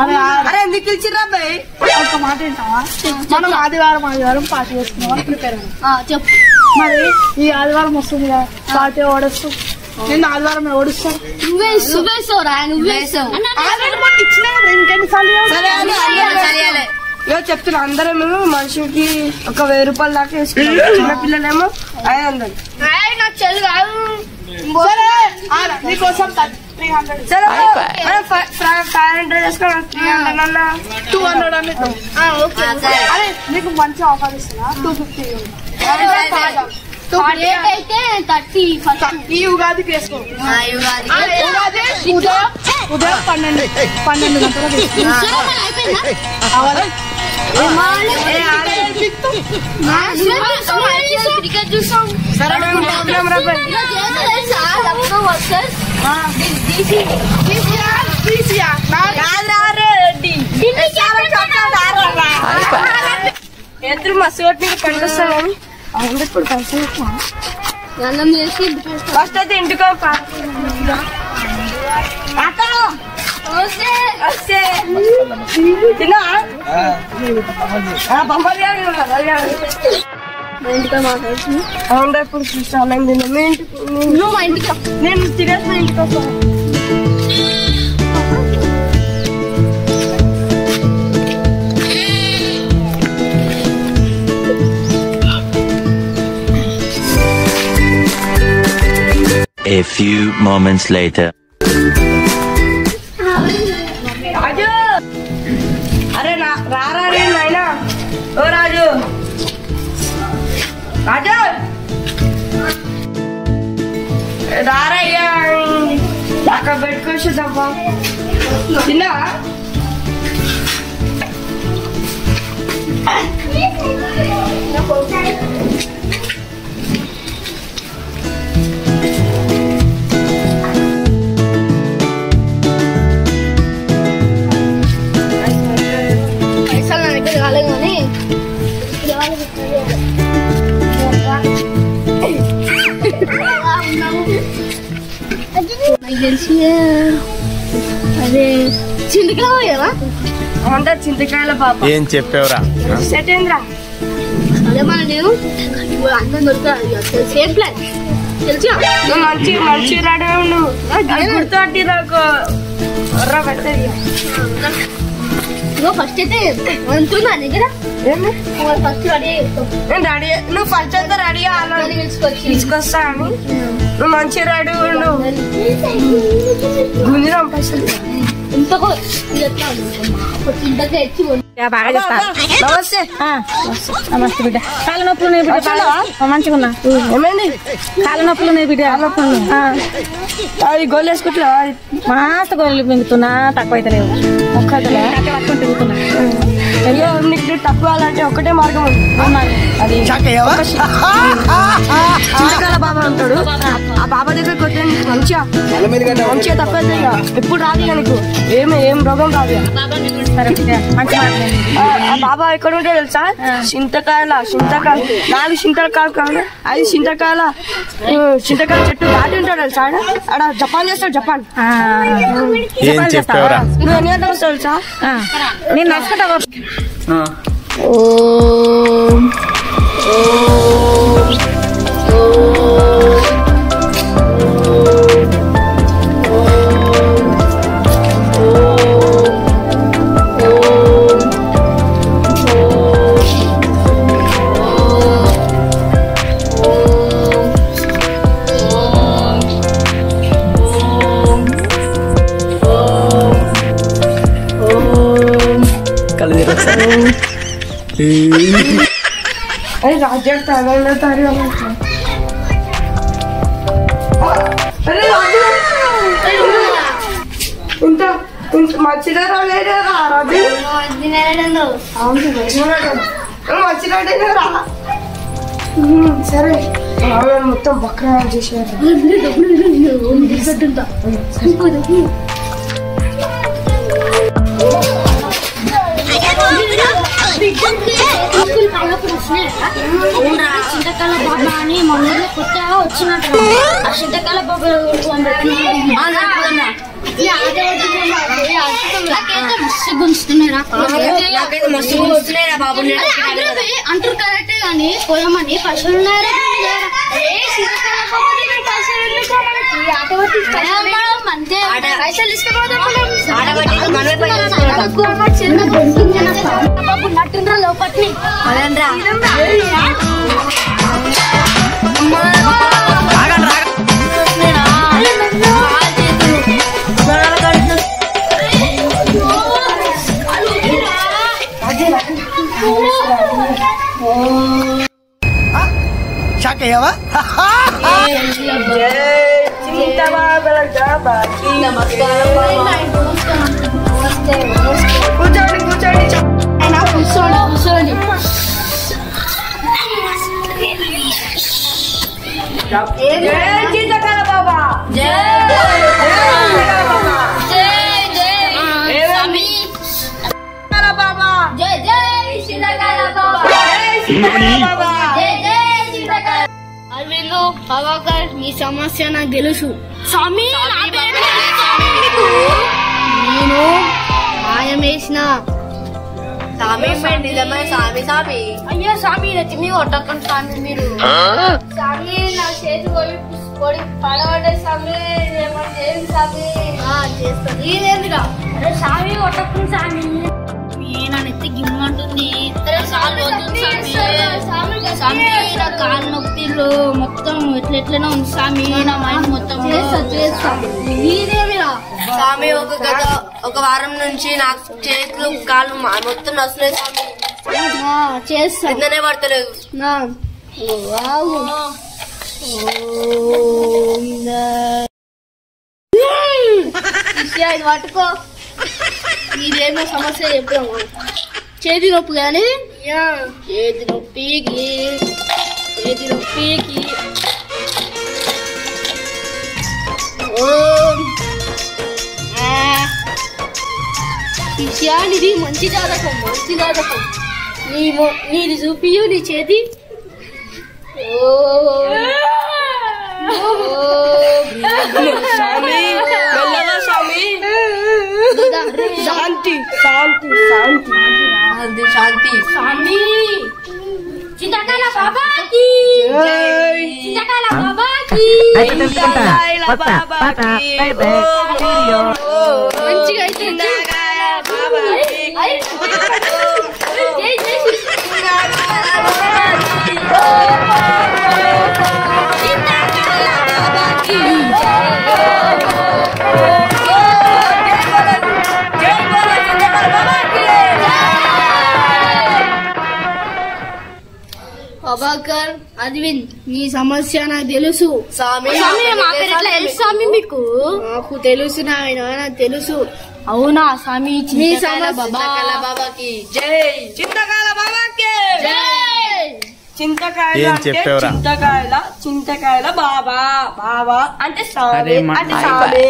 అరే ఎందుకు పిలిచిర్రా అబ్బాయి? ఒక మాట ఏంటావా, మనం ఆదివారం పార్టీ చేసుకున్నాం ప్రిపేర్ అయ్యాం. చెప్పు. మరి ఈ ఆదివారం వస్తుంది కదా, పార్టీ ఓడొచ్చు. నిన్న ఆదివారం ఓడిస్తాను. నువ్వే వేసావు. చెప్తున్నా, అందరం మనిషికి ఒక 1000 రూపాయలు దాకా వేసుకున్నాం. చిన్న పిల్లలేమో 500. నాకు చెల్లి కాదు. నీకోసం 300. సరే 500 వేసుకున్నాం. 300 అన్న 200 అని. అరే నీకు మంచి ఆఫర్ ఇస్తున్నా, 250. అయితే 30 ఈ ఉగాదికి వేసుకో. ఉదయం 12 గంటలకు క్రికెట్ చూస్తాం. ఎదురు మస్తు కొట్టి పండుస్తాను. ఇప్పుడు అన్నం చేసి ఫస్ట్ అయితే ఇంటికి తిన్నా ఇంటికి మాట్లాడుతుంది. అవునా, ఇప్పుడు చూస్తాను. నువ్వు మా ఇంటికి నేను తినేసి మా ఇంటికి వస్తాను. A few moments later. రాజు, అరే రారా నాయనా. ఓ రాజు, రాజు రారా అయ్యా, అక్కడ పెట్టుకొచ్చేద్దాం. తిన్నా పైసలు నా దగ్గర కాలేదు కానీ నాకు తెలిసి అదే చింతకాయ కదా. అంతా చింతకాయల పాప. ఏం చెప్పావురా? సెట్ అయిందిరా. అదే మన నేను అందరం దొరుకుతాను. సేమ్ ప్లాన్ తెలుసా. మంచి రెడీ ఉండు. గుర్తు నాకు పెట్టారు. నువ్వు ఫస్ట్ అయితే అంటున్నా దగ్గర ఏమి ఫస్ట్ రెడీ నేను రెడీ. నువ్వు ఫస్ట్ అయితే రెడీ తీసుకొస్తా అని. నువ్వు మంచి రెడీ ఉండు. గుంజుదాం పైసలు. ఇంతకు ఇంతకే ఎచ్చి బాగా చెప్తా. నమస్తే. నమస్తే బిడ్డ. కాళ్ళ నొప్పులు ఉన్నాయి బిడ్డ. మంచిగా ఉన్నా. ఏమైంది? కాళ్ళ నొప్పులు ఉన్నాయి బిడ్డ. అది గోలు వేసుకుంటున్నా. మస్తు గోళ్ళు మింగుతున్నా, తక్కువ అయితే లేవు. ఒక్కటే పట్టుకుని తిరుగుతున్నా. అయ్యో నీకు తక్కువ అంటే ఒకటే మార్గం ఉంది. అది చింతకాల బాబా ఉంటాడు. ఆ బాబా దగ్గర కొట్టే మంచిగా తక్కువ ఎప్పుడు రాదు ఇక నీకు ఏం రోగం రాదు. ఆ బాబా ఎక్కడ ఉంటే తెలుసా? చింతకాయల 4 చింతకాయలు కాదు, 5 చింతకాయల చెట్టు దాటి ఉంటాడు తెలుసా? ఆడ జపాన్ చేస్తాడు. జపాన్ ఏం చెప్పావురా? నువ్వు ఎన్ని గంటలకు వస్తావు తెలుసా? నేను నడుచుకుంటా. अरे राजा तारा तारी अरे राजा మంచిగా రాలేదు రాజు. మంచిగా రా. సరే మొత్తం బక్రా చేసేవారు. చింతకాల బాబా అని మొన్న కొత్తగా వచ్చినట్టు. ఆ చింతకాల బాబా అంటారు కరెక్టే కానీ పోయామని పైసలు ఉన్నారా పైసలు నట్టుండ్రా లోపట్ని షాక్ అయ్యావా? కూర్చోండి కూర్చోండి కూర్చోండి చింతకాల బాబా అరవిందు పవాకర్ మీ సమస్య నాకు తెలుసు స్వామి నేను మాయం వేసిన అయ్యో స్వామి తిని కొట్టకండి స్వామి మీరు స్వామి నా చేతి పొడి పడబడ్డే స్వామి స్వామి చేస్తాను ఇదేందుగా అరే స్వామి కొట్టకండి స్వామి నా నెత్తి గిమ్మంటుంది స్వామి నా కాలు నొప్పిలు మొత్తం ఎట్లెట్లనే ఉంది స్వామి నా మైండ్ మొత్తం మీరేమిరా స్వామి ఒక వారం నుంచి నాకు చేతులు కాళ్ళు మొత్తం నస్తున్నాయి స్వామి. చేస్తా నిన్ననే పడతలేదు. ఇది పట్టుకో ఇదేమో సమస్య చెప్పాము చేతి నొప్పి కానీ చేతి నొప్పికి ఇది మంచి జాతకం నీది చూపియు నీ చేతి శాంతి శాంతి శాంతి శాంతి స్వామి చింతకాల బాబాకి చింతకాల బాబాకి మంచిగా అయితే అబాకర్ అరవింద్ మీ సమస్య నాకు తెలుసు స్వామి స్వామి మీకు నాకు తెలుసు నాయన తెలుసు అవునా స్వామి మీ సమస్య బాబాకి జై చింతకాల బాబాకి చింతకాయలు ఏం అంటే చెప్పావురా? చింతకాయల బాబా బాబా అంటే స్వామి అరే అంటే స్వామి